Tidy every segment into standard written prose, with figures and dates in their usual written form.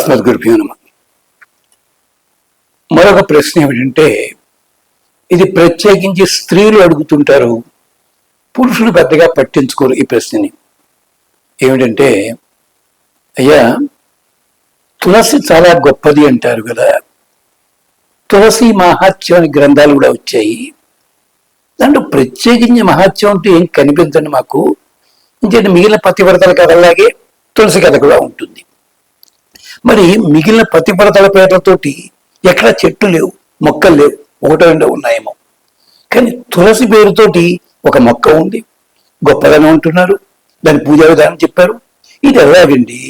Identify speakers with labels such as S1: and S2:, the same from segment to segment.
S1: అస్మద్గురుభ్యో నమః. మరొక ప్రశ్న ఏమిటంటే, ఇది ప్రత్యేకించి స్త్రీలు అడుగుతుంటారు, పురుషులు పెద్దగా పట్టించుకోరు ఈ ప్రశ్నని. ఏమిటంటే, అయ్యా తులసి చాలా గొప్పది అంటారు కదా, తులసి మహాత్యం అనే గ్రంథాలు కూడా వచ్చాయి. దాంట్లో ప్రత్యేకించి మహాత్యం అంటూ ఏం కనిపించండి మాకు. ఇంకేంటి మిగిలిన పతివ్రతల కథలాగే తులసి కథ కూడా ఉంటుంది. మరి మిగిలిన పతివ్రతల పేర్లతోటి ఎక్కడ చెట్లు లేవు, మొక్కలు లేవు, ఒకటో రెండో ఉన్నాయేమో. కానీ తులసి పేరుతోటి ఒక మొక్క ఉంది, గొప్పదనం అంటున్నారు, దాని పూజా విధానం చెప్పారు. ఇది ఎలాగండి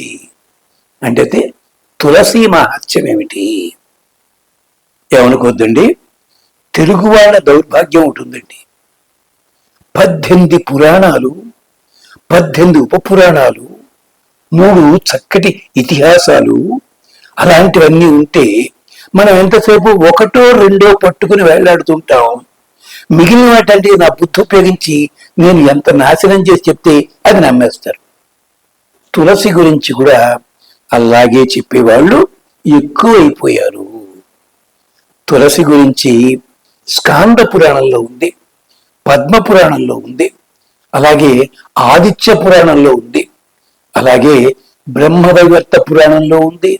S1: అంటే, తులసి మహత్యం ఏమిటి? ఏమనుకోద్దండి, తెలుగువాళ్ళ దౌర్భాగ్యం ఉంటుందండి. 18 పురాణాలు, 18 ఉపపురాణాలు, 3 చక్కటి ఇతిహాసాలు, అలాంటివన్నీ ఉంటే మనం ఎంతసేపు ఒకటో రెండో పట్టుకుని వేళ్లాడుతుంటాం. మిగిలిన వాటంటే నా బుద్ధి ఉపయోగించి నేను ఎంత నాశనం చేసి చెప్తే అది నమ్మేస్తారు. తులసి గురించి కూడా అలాగే చెప్పేవాళ్ళు ఎక్కువైపోయారు. తులసి గురించి స్కాంద పురాణంలో ఉంది, పద్మ పురాణంలో ఉంది, అలాగే ఆదిత్య పురాణంలో ఉంది, అలాగే బ్రహ్మవైవర్త పురాణంలో ఉంది.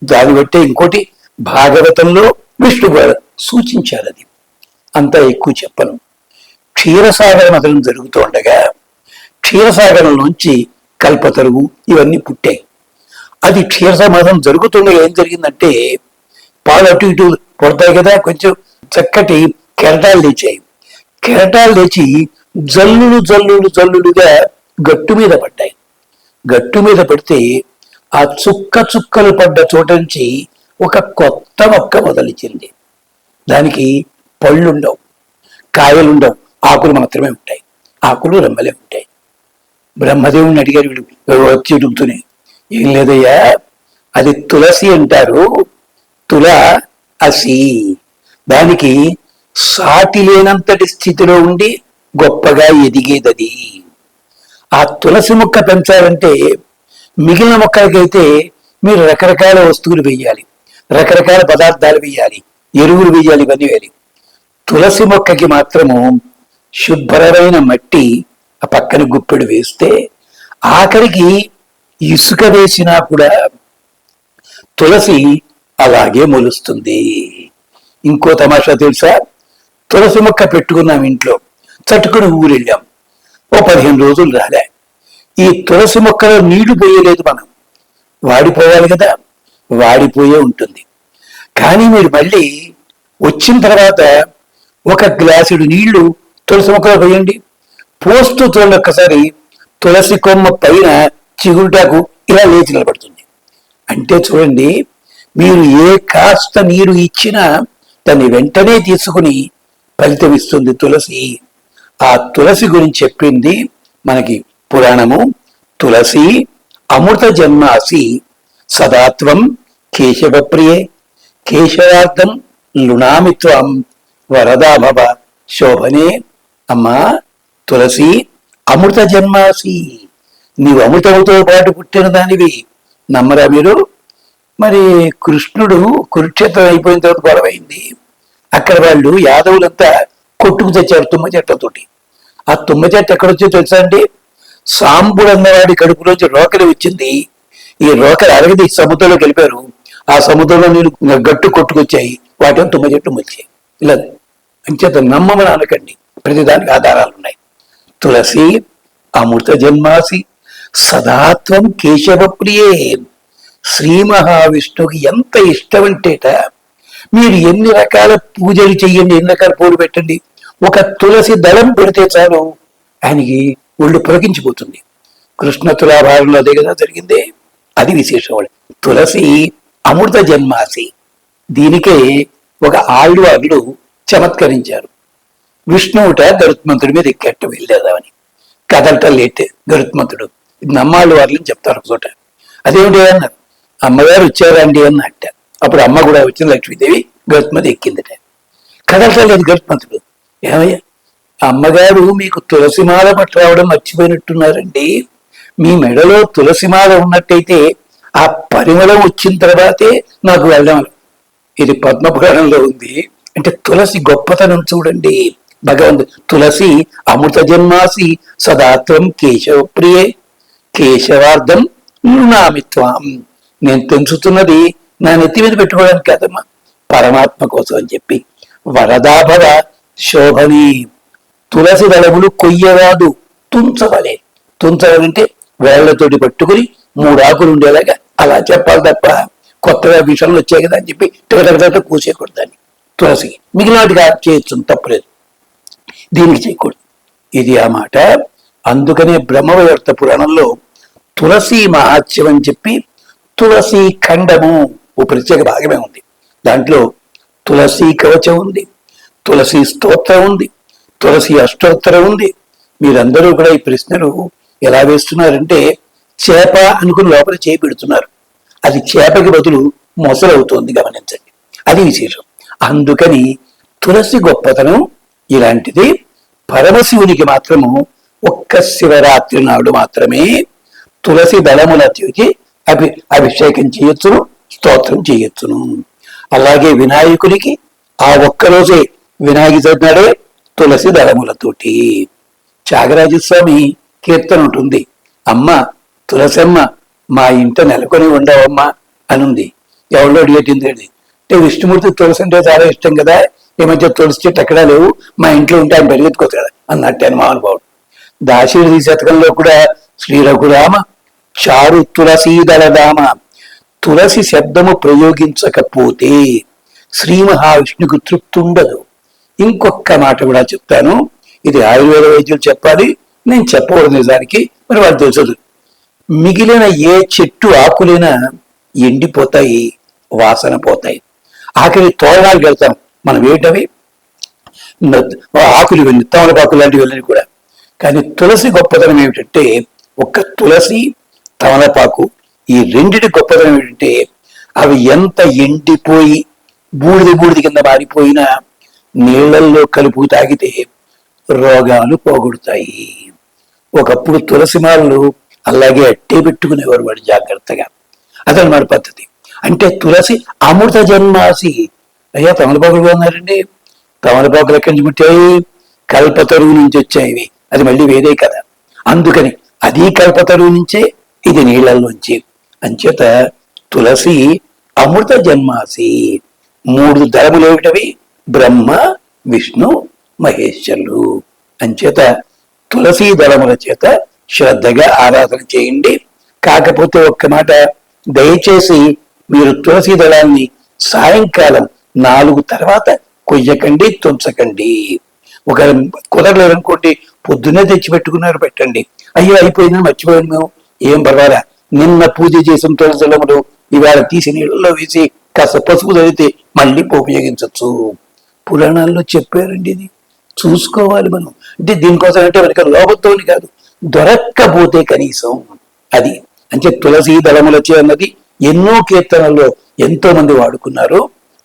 S1: దాన్ని బట్టే ఇంకోటి భాగవతంలో విష్ణు సూచించారు. అది అంతా ఎక్కువ చెప్పను. క్షీరసాగర మథనం జరుగుతూ ఉండగా క్షీరసాగరంలోంచి కల్పతరువు ఇవన్నీ పుట్టాయి. అది క్షీరసాగర మథనం జరుగుతుండగా ఏం జరిగిందంటే, పాలు అటు ఇటు పడతాయి కదా, కొంచెం చక్కటి కెరటాలు లేచాయి. కెరటాలు లేచి జల్లులు జల్లులు జల్లులుగా గట్టు మీద పడ్డాయి. గట్టు మీద పడితే ఆ చుక్క చుక్కలు పడ్డ చోట నుంచి ఒక కొత్త మొక్క మొదలిచ్చింది. దానికి పళ్ళుండవు, కాయలుండవు, ఆకులు మాత్రమే ఉంటాయి. ఆకులు రెమ్మలే ఉంటాయి. బ్రహ్మదేవుని అడిగారు వీడు వచ్చి అడుగుతూనే, ఏం లేదయ్యా, అది తులసి అంటారు, తుల అసి. దానికి సాటి లేనంతటి స్థితిలో ఉండి గొప్పగా ఎదిగేదది. ఆ తులసి మొక్క పెంచాలంటే మిగిలిన మొక్కలకైతే మీరు రకరకాల వస్తువులు వేయాలి, రకరకాల పదార్థాలు వేయాలి, ఎరువులు వేయాలి, ఇవన్నీ వేయాలి. తులసి మొక్కకి మాత్రము శుభ్రమైన మట్టి ఆ పక్కన గుప్పెడు వేస్తే, ఆఖరికి ఇసుక వేసినా కూడా తులసి అలాగే మొలుస్తుంది. ఇంకో తమాషా తెలుసా? తులసి మొక్క పెట్టుకున్నాం ఇంట్లో, చట్టుకుని ఊరెళ్ళాం, ఓ 15 రోజులు రాలే. ఈ తులసి మొక్కలో నీళ్లు పోయలేదు, మనం వాడిపోవాలి కదా, వాడిపోయే ఉంటుంది. కానీ మీరు మళ్ళీ వచ్చిన తర్వాత ఒక గ్లాసుడు నీళ్లు తులసి మొక్కలో పోయండి, పోస్తూ చూడండి ఒక్కసారి, తులసి కొమ్మ పైన చిగురుటాకు ఇలా లేచి నిలబడుతుంది. అంటే చూడండి, మీరు ఏ కాస్త నీరు ఇచ్చినా దాన్ని వెంటనే తీసుకుని ఫలితం ఇస్తుంది తులసి. ఆ తులసి గురించి చెప్పింది మనకి పురాణము. తులసి అమృత జన్మాసి సదాత్వం కేశవ ప్రియే, కేశవార్థం లుణామిత్వం వరదాభవ శోభనే. అమ్మా తులసి అమృత జన్మాసి, నీవు అమృతముతో పాటు పుట్టిన దానివి. నమ్మరా మీరు? మరి కృష్ణుడు కురుక్షేత్రం అయిపోయిన తర్వాత గొడవైంది. అక్కడ వాళ్ళు యాదవులంతా కొట్టుకు తెచ్చారు తుమ్మ చెట్లతోటి. ఆ తుమ్మ చెట్టు ఎక్కడొచ్చో తెలుసా అండి? సాంబుడు అన్నవాడి కడుపులోంచి రోకలి వచ్చింది. ఈ రోకలి అరగది సముద్రంలో కలిపారు. ఆ సముద్రంలో నీళ్ళు గట్టు కొట్టుకొచ్చాయి, వాటిని తుమ్మ చెట్టు మొలిచాయి. ఇలా అంచేత నమ్మమని అనకండి, ప్రతిదానికి ఆధారాలు ఉన్నాయి. తులసి అమృత జన్మాసి సదాత్వం కేశవ ప్రియే. శ్రీ మహావిష్ణువుకి ఎంత ఇష్టం అంటేట, మీరు ఎన్ని రకాల పూజలు చెయ్యండి, ఎన్ని రకాల పూలు పెట్టండి, ఒక తులసి దళం పెడితే చాలు ఆయనకి ఒళ్ళు పులకించిపోతుంది. కృష్ణ తులాభారంలో అదే కదా జరిగింది. అది విశేషం. తులసి అమృత జన్మాసి. దీనికే ఒక ఆళ్వార్లు చమత్కరించారు. విష్ణువుట గరుత్మంతుడి మీద ఎక్కట్టు వెళ్ళేదామని, కదలటం లేటే గరుత్మంతుడు. ఇది నమ్మాళ్ళు వాళ్ళని చెప్తారు ఒక చోట. అదేమిటి అన్నారు, అమ్మగారు వచ్చారండి అన్నట్ట. అప్పుడు అమ్మ కూడా వచ్చింది, లక్ష్మీదేవి గరుత్మంతుడు ఎక్కిందట. కదలటం లేదు గరుత్మంతుడు. ఏమయ్యా, అమ్మగారు మీకు తులసిమాల పట్టు రావడం మర్చిపోయినట్టున్నారండి. మీ మెడలో తులసిమాల ఉన్నట్టయితే ఆ పరిమళం వచ్చిన తర్వాతే నాకు వెళ్ళడం. ఇది పద్మపురాణంలో ఉంది. అంటే తులసి గొప్పతనం చూడండి. భగవంతు తులసి అమృత జన్మాసి సదాత్వం కేశవ ప్రియే కేశవార్థం నృణామిత్వం. నేను తెంచుతున్నది నా నెత్తి మీద పెట్టుకోవడానికి కాదమ్మా, పరమాత్మ కోసం అని చెప్పి. వరదాభవ శోభని, తులసి దళములు కొయ్యరాదు తుంచవలే. తుంచవాలంటే వేళ్లతోటి పట్టుకుని 3 ఆకులు ఉండేలాగా అలా చెప్పాలి తప్ప కొత్తగా విషయంలో వచ్చాయి కదా అని చెప్పి టగటగట కూసేయకూడదని. తులసి మిగిలినటిగా చేయొచ్చు, తప్పలేదు, దీనికి చేయకూడదు. ఇది ఆ మాట. అందుకనే బ్రహ్మవైవర్త పురాణంలో తులసి మహాత్యం అని చెప్పి తులసి ఖండము ఓ ప్రత్యేక భాగమే ఉంది. దాంట్లో తులసి కవచం ఉంది, తులసి స్తోత్రం ఉంది, తులసి అష్టోత్తరం ఉంది. మీరందరూ కూడా ఈ ప్రశ్నలు ఎలా వేస్తున్నారంటే చేప అనుకుని లోపల చేయి పెడుతున్నారు. అది చేపకి బదులు మొసలవుతోంది, గమనించండి. అది విశేషం. అందుకని తులసి గొప్పతనం ఇలాంటిది. పరమశివునికి మాత్రము ఒక్క శివరాత్రి నాడు మాత్రమే తులసి దళములకి అభిషేకం చేయొచ్చును, స్తోత్రం చేయొచ్చును. అలాగే వినాయకునికి ఆ ఒక్కరోజే వినాయక చవితి నాడే తులసి దళములతోటి. త్యాగరాజస్వామి కీర్తన ఉంటుంది, అమ్మ తులసమ్మ మా ఇంట నెలకొని ఉండవమ్మా అనుంది. ఎవరిలో అడిగేటింది అంటే విష్ణుమూర్తి తులసి అంటే చాలా ఇష్టం కదా, ఈ మధ్య తులసి చెట్టు ఎక్కడా లేవు, మా ఇంట్లో ఉంటే ఆయన పరిగెత్తుకోతాడు అన్నట్టు అని మహానుభావుడు. దాశరథి శతకంలో కూడా శ్రీ రఘురామ చారు తులసీదళదామ, తులసి శబ్దము ప్రయోగించకపోతే శ్రీ మహావిష్ణుకు తృప్తి ఉండదు. ఇంకొక మాట కూడా చెప్తాను, ఇది ఆయుర్వేద వైద్యులు చెప్పాలి, నేను చెప్పకూడదు నిజానికి, మరి వాళ్ళు తెలుసదు. మిగిలిన ఏ చెట్టు ఆకులైనా ఎండిపోతాయి, వాసన పోతాయి. ఆఖరి తోరణాలు వెళ్తాం మనం, ఏంటవి ఆకులు వెళ్ళి తమలపాకులు లాంటివి వెళ్ళని కూడా. కానీ తులసి గొప్పతనం ఏమిటంటే, ఒక్క తులసి తమలపాకు ఈ రెండిటి గొప్పతనం ఏమిటంటే, అవి ఎంత ఎండిపోయి బూడిద కింద మారిపోయినా నీళ్లల్లో కలుపు తాగితే రోగాలు పోగొడతాయి. ఒకప్పుడు తులసి మాలలు అలాగే అట్టే పెట్టుకునేవారు వాడు జాగ్రత్తగా. అదనమాట పద్ధతి. అంటే తులసి అమృత జన్మాసి. అయ్యా తమలపాకులు ఉన్నారండి, తమలపాకులు ఎక్కడి నుంచి పుట్టాయి? కల్పతరువు నుంచి వచ్చాయి. అది మళ్ళీ వేరే కదా. అందుకని అది కల్పతరువు నుంచే, ఇది నీళ్లలోంచి. అంచేత తులసి అమృత జన్మాసి. 3 దళములు ఏమిటవి? బ్రహ్మ విష్ణు మహేశ్వరులు. అంచేత తులసి దళముల చేత శ్రద్ధగా ఆరాధన చేయండి. కాకపోతే ఒక్క మాట, దయచేసి మీరు తులసి దళాన్ని సాయంకాలం 4 తర్వాత కొయ్యకండి, తుంచకండి. ఒక కుదరలేదనుకోండి, పొద్దున్నే తెచ్చి పెట్టుకున్నారు, పెట్టండి. అయ్యో అయిపోయిందని మర్చిపోయాను మేము, ఏం పర్వాలా, నిన్న పూజ చేసిన తులసి దళములు ఇవాళ తీసి నీళ్ళలో వేసి కాస్త పసుపు చదివితే మళ్ళీ ఉపయోగించవచ్చు. పురాణాల్లో చెప్పారండి, ఇది చూసుకోవాలి మనం. అంటే దీనికోసం అంటే మనకి లోపంతో కాదు, దొరక్కపోతే కనీసం అది. అంటే తులసి దళములచే అన్నది ఎన్నో కీర్తనల్లో ఎంతో మంది వాడుకున్నారు.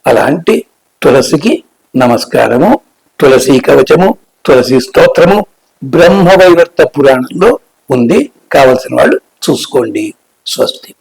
S1: అలాంటి తులసికి నమస్కారము. తులసి కవచము, తులసి స్తోత్రము బ్రహ్మవైవర్త పురాణంలో ఉంది. కావలసిన వాళ్ళు చూసుకోండి. స్వస్తి.